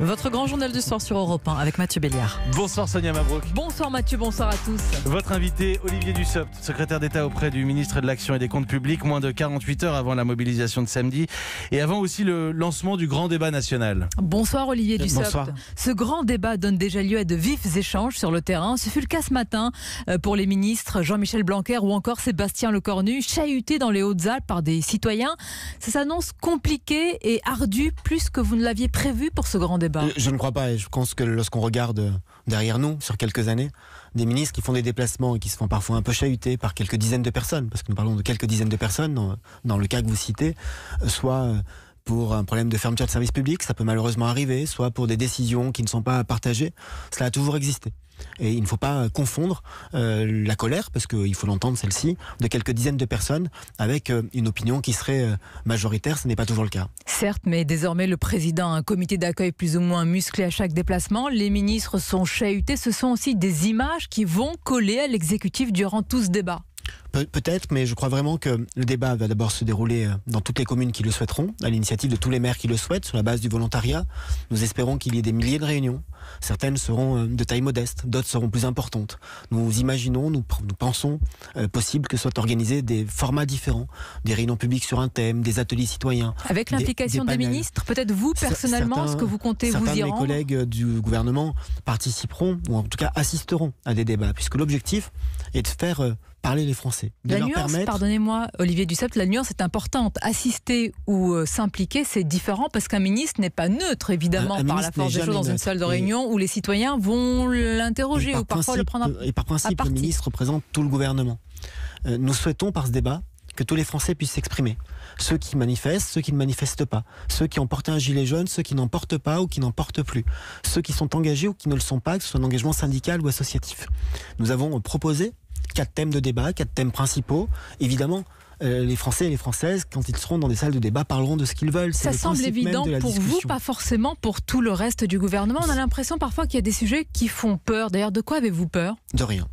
Votre grand journal du soir sur Europe 1 avec Mathieu Béliard. Bonsoir Sonia Mabrouk. Bonsoir Mathieu, bonsoir à tous. Votre invité Olivier Dussopt, secrétaire d'État auprès du ministre de l'Action et des Comptes Publics, moins de 48 heures avant la mobilisation de samedi et avant aussi le lancement du grand débat national. Bonsoir Olivier Dussopt. Bonsoir. Ce grand débat donne déjà lieu à de vifs échanges sur le terrain. Ce fut le cas ce matin pour les ministres Jean-Michel Blanquer ou encore Sébastien Lecornu, chahutés dans les Hautes-Alpes par des citoyens. Ça s'annonce compliqué et ardu plus que vous ne l'aviez prévu pour ce grand débat. Je ne crois pas, et je pense que lorsqu'on regarde derrière nous, sur quelques années, des ministres qui font des déplacements et qui se font parfois un peu chahutés par quelques dizaines de personnes, parce que nous parlons de quelques dizaines de personnes dans le cas que vous citez, soit pour un problème de fermeture de service public, ça peut malheureusement arriver, soit pour des décisions qui ne sont pas partagées, cela a toujours existé. Et il ne faut pas confondre la colère, parce qu'il faut l'entendre celle-ci, de quelques dizaines de personnes avec une opinion qui serait majoritaire, ce n'est pas toujours le cas. Certes, mais désormais le président a un comité d'accueil plus ou moins musclé à chaque déplacement. Les ministres sont chahutés, ce sont aussi des images qui vont coller à l'exécutif durant tout ce débat. Peut-être, mais je crois vraiment que le débat va d'abord se dérouler dans toutes les communes qui le souhaiteront, à l'initiative de tous les maires qui le souhaitent, sur la base du volontariat. Nous espérons qu'il y ait des milliers de réunions. Certaines seront de taille modeste, d'autres seront plus importantes. Nous imaginons, nous pensons possible que soient organisés des formats différents, des réunions publiques sur un thème, des ateliers citoyens. Avec l'implication des ministres, peut-être vous personnellement, ce que vous comptez vous y rendre. Certains de mes collègues du gouvernement participeront, ou en tout cas assisteront à des débats, puisque l'objectif est de faire parler les Français. La nuance, pardonnez-moi Olivier Dussopt, la nuance est importante. Assister ou s'impliquer, c'est différent parce qu'un ministre n'est pas neutre, évidemment, par la force des choses dans une salle de réunion où les citoyens vont l'interroger ou parfois le prendre à partie. Et par principe, le ministre représente tout le gouvernement. Nous souhaitons par ce débat que tous les Français puissent s'exprimer. Ceux qui manifestent, ceux qui ne manifestent pas. Ceux qui ont porté un gilet jaune, ceux qui n'en portent pas ou qui n'en portent plus. Ceux qui sont engagés ou qui ne le sont pas, que ce soit un engagement syndical ou associatif. Nous avons proposé 4 thèmes de débat, 4 thèmes principaux. Évidemment, les Français et les Françaises, quand ils seront dans des salles de débat, parleront de ce qu'ils veulent. Ça semble évident pour vous, pas forcément pour tout le reste du gouvernement. On a l'impression parfois qu'il y a des sujets qui font peur. D'ailleurs, de quoi avez-vous peur ? De rien.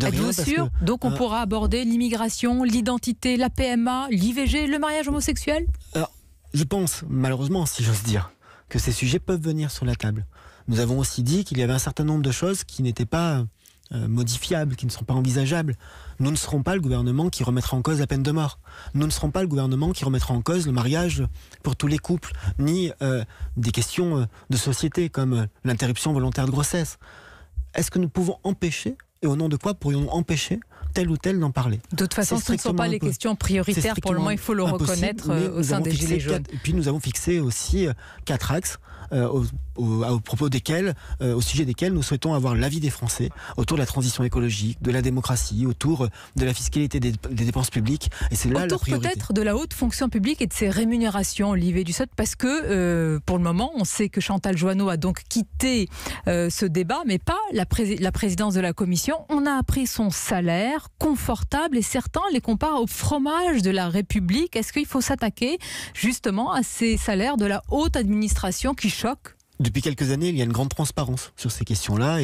Êtes-vous sûr ? Donc on pourra aborder l'immigration, l'identité, la PMA, l'IVG, le mariage homosexuel ? Alors, je pense, malheureusement, si j'ose dire, que ces sujets peuvent venir sur la table. Nous avons aussi dit qu'il y avait un certain nombre de choses qui n'étaient pas modifiables, qui ne sont pas envisageables. Nous ne serons pas le gouvernement qui remettra en cause la peine de mort. Nous ne serons pas le gouvernement qui remettra en cause le mariage pour tous les couples, ni des questions de société comme l'interruption volontaire de grossesse. Est-ce que nous pouvons empêcher, et au nom de quoi pourrions-nous empêcher tel ou tel d'en parler ? De toute façon, ce ne sont pas les questions prioritaires pour le moment, il faut le reconnaître au sein des Gilets jaunes. Et puis nous avons fixé aussi 4 axes au sujet desquels nous souhaitons avoir l'avis des Français autour de la transition écologique, de la démocratie, autour de la fiscalité des dépenses publiques. Et c'est là la priorité. Autour peut-être de la haute fonction publique et de ses rémunérations, Olivier Dussopt, parce que pour le moment, on sait que Chantal Joanneau a donc quitté ce débat, mais pas la présidence de la commission. On a appris son salaire confortable et certains les comparent au fromage de la République. Est-ce qu'il faut s'attaquer justement à ces salaires de la haute administration qui choquent ? Depuis quelques années, il y a une grande transparence sur ces questions-là.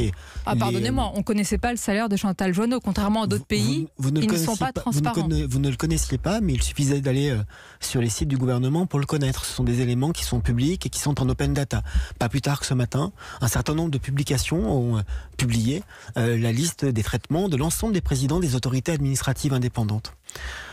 Pardonnez-moi, on ne connaissait pas le salaire de Chantal Joanneau, contrairement à d'autres pays, ils ne sont pas transparents. Vous ne le connaissiez pas, mais il suffisait d'aller sur les sites du gouvernement pour le connaître. Ce sont des éléments qui sont publics et qui sont en open data. Pas plus tard que ce matin, un certain nombre de publications ont publié la liste des traitements de l'ensemble des présidents des autorités administratives indépendantes.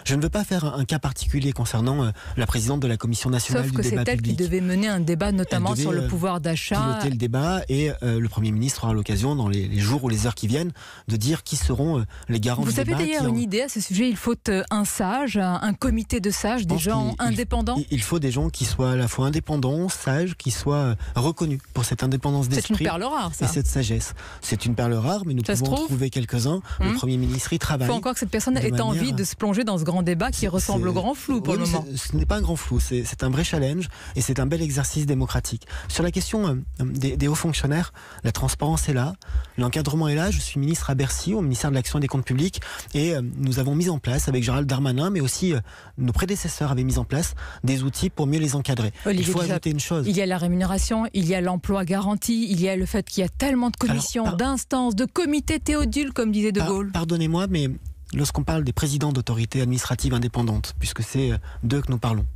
Je ne veux pas faire un cas particulier concernant la présidente de la Commission nationale du débat public. Sauf que c'est elle qui devait mener un débat notamment sur le pouvoir d'achat. Piloter le débat et le Premier ministre aura l'occasion dans les jours ou les heures qui viennent de dire qui seront les garants du débat. Vous avez d'ailleurs une idée à ce sujet, il faut un sage, un comité de sages, des gens indépendants. Il faut des gens qui soient à la fois indépendants, sages, qui soient reconnus pour cette indépendance d'esprit. C'est une perle rare, ça. Et cette sagesse. C'est une perle rare, mais nous pouvons en trouver quelques-uns. Le Premier ministre y travaille. Il faut encore que cette personne ait envie de se plonger dans ce grand débat qui ressemble au grand flou pour le moment. Ce n'est pas un grand flou, c'est un vrai challenge et c'est un bel exercice démocratique. Sur la question des hauts fonctionnaires, la transparence est là, l'encadrement est là. Je suis ministre à Bercy, au ministère de l'Action et des Comptes Publics, et nous avons mis en place, avec Gérald Darmanin, mais aussi nos prédécesseurs avaient mis en place des outils pour mieux les encadrer. Olivier, il faut ajouter une chose. Il y a la rémunération, il y a l'emploi garanti, il y a le fait qu'il y a tellement de commissions, d'instances, de comités Théodule, comme disait De Gaulle. Pardonnez-moi, mais lorsqu'on parle des présidents d'autorités administratives indépendantes, puisque c'est d'eux que nous parlons,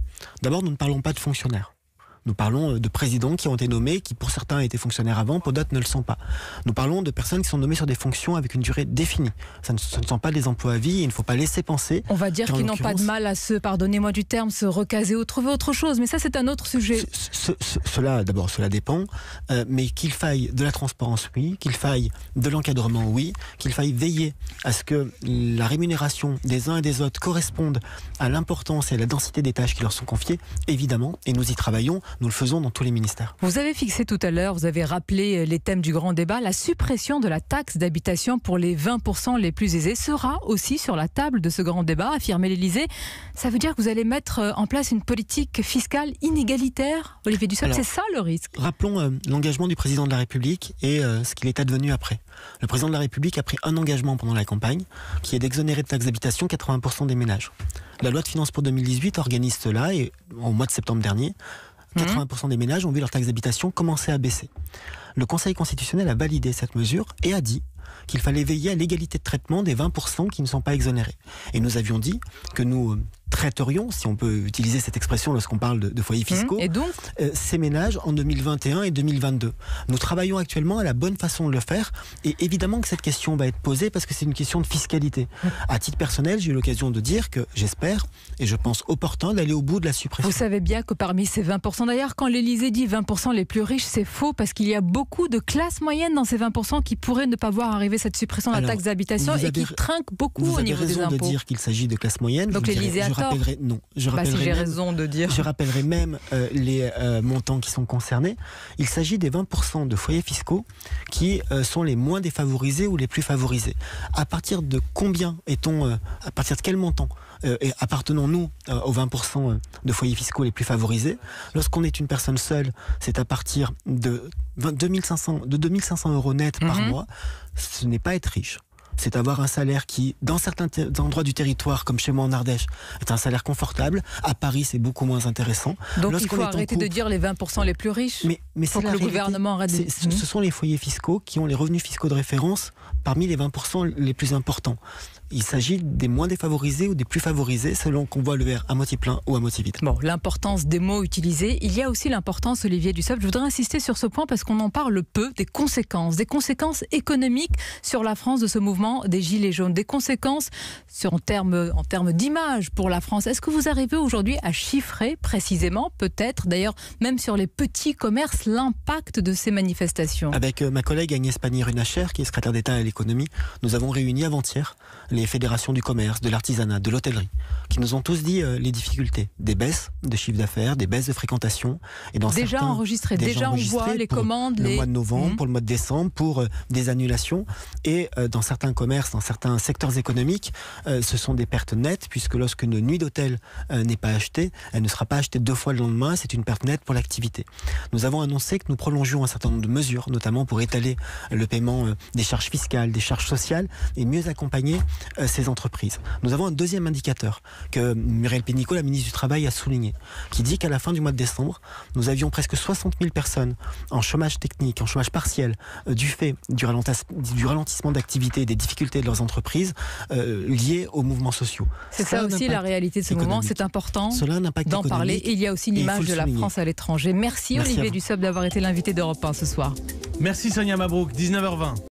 d'abord nous ne parlons pas de fonctionnaires. Nous parlons de présidents qui ont été nommés, qui pour certains étaient fonctionnaires avant, pour d'autres ne le sont pas. Nous parlons de personnes qui sont nommées sur des fonctions avec une durée définie. Ce ne sont pas des emplois à vie, il ne faut pas laisser penser. On va dire qu'ils n'ont pas de mal à pardonnez-moi du terme, se recaser ou trouver autre chose, mais ça c'est un autre sujet. Cela dépend, mais qu'il faille de la transparence, oui, qu'il faille de l'encadrement, oui, qu'il faille veiller à ce que la rémunération des uns et des autres corresponde à l'importance et à la densité des tâches qui leur sont confiées, évidemment, et nous y travaillons, nous le faisons dans tous les ministères. Vous avez fixé tout à l'heure, vous avez rappelé les thèmes du grand débat, la suppression de la taxe d'habitation pour les 20% les plus aisés sera aussi sur la table de ce grand débat, affirmait l'Élysée. Ça veut dire que vous allez mettre en place une politique fiscale inégalitaire, Olivier Dussopt, c'est ça le risque? Rappelons l'engagement du président de la République et ce qu'il est advenu après. Le président de la République a pris un engagement pendant la campagne, qui est d'exonérer de taxe d'habitation 80% des ménages. La loi de finances pour 2018 organise cela et au mois de septembre dernier, 80% des ménages ont vu leur taxe d'habitation commencer à baisser. Le Conseil constitutionnel a validé cette mesure et a dit qu'il fallait veiller à l'égalité de traitement des 20% qui ne sont pas exonérés. Et nous avions dit que nous traiterions, si on peut utiliser cette expression lorsqu'on parle de foyers fiscaux, et donc ces ménages en 2021 et 2022. Nous travaillons actuellement à la bonne façon de le faire et évidemment que cette question va être posée parce que c'est une question de fiscalité. À titre personnel, j'ai eu l'occasion de dire que j'espère et je pense opportun d'aller au bout de la suppression. Vous savez bien que parmi ces 20%, d'ailleurs quand l'Élysée dit 20% les plus riches, c'est faux parce qu'il y a beaucoup de classes moyennes dans ces 20% qui pourraient ne pas voir arriver cette suppression de la taxe d'habitation et qui trinquent beaucoup au niveau des impôts. Vous avez raison de dire qu'il s'agit de classes moyennes. Donc l'Élysée a tort. Je rappellerai même les montants qui sont concernés. Il s'agit des 20% de foyers fiscaux qui sont les moins défavorisés ou les plus favorisés. À partir de combien à partir de quel montant appartenons-nous aux 20% de foyers fiscaux les plus favorisés? Lorsqu'on est une personne seule, c'est à partir de 2500 € net par mois. Ce n'est pas être riche. C'est avoir un salaire qui, dans certains endroits du territoire, comme chez moi en Ardèche, est un salaire confortable. À Paris, c'est beaucoup moins intéressant. Donc il faut arrêter de dire les 20% les plus riches. Mais faut que le gouvernement arrête de... Ce sont les foyers fiscaux qui ont les revenus fiscaux de référence parmi les 20% les plus importants. Il s'agit des moins défavorisés ou des plus favorisés selon qu'on voit le verre à moitié plein ou à moitié vide. Bon, l'importance des mots utilisés. Il y a aussi l'importance, Olivier Dussopt, je voudrais insister sur ce point parce qu'on en parle peu, des conséquences économiques sur la France de ce mouvement des Gilets jaunes, des conséquences en termes d'image pour la France. Est-ce que vous arrivez aujourd'hui à chiffrer précisément, peut-être d'ailleurs même sur les petits commerces, l'impact de ces manifestations? Avec ma collègue Agnès Pannier-Runacher, qui est secrétaire d'État à l'économie, nous avons réuni avant-hier les fédérations du commerce, de l'artisanat, de l'hôtellerie, qui nous ont tous dit les difficultés, des baisses de chiffre d'affaires, des baisses de fréquentation. Et dans déjà enregistrées, déjà on voit les commandes. Le mois de novembre, pour le mois de décembre, pour des annulations. Et dans certains commerces, dans certains secteurs économiques, ce sont des pertes nettes, puisque lorsqu'une nuit d'hôtel n'est pas achetée, elle ne sera pas achetée 2 fois le lendemain, c'est une perte nette pour l'activité. Nous avons annoncé que nous prolongions un certain nombre de mesures, notamment pour étaler le paiement des charges fiscales, des charges sociales, et mieux accompagner ces entreprises. Nous avons un deuxième indicateur que Muriel Pénicaud, la ministre du Travail, a souligné, qui dit qu'à la fin du mois de décembre, nous avions presque 60 000 personnes en chômage technique, en chômage partiel, du fait du ralentissement d'activité et des difficultés de leurs entreprises liées aux mouvements sociaux. C'est ça aussi la réalité de ce mouvement, c'est important d'en parler. Et il y a aussi l'image de la France à l'étranger. Merci Olivier Dussopt d'avoir été l'invité d'Europe 1 ce soir. Merci Sonia Mabrouk, 19h20.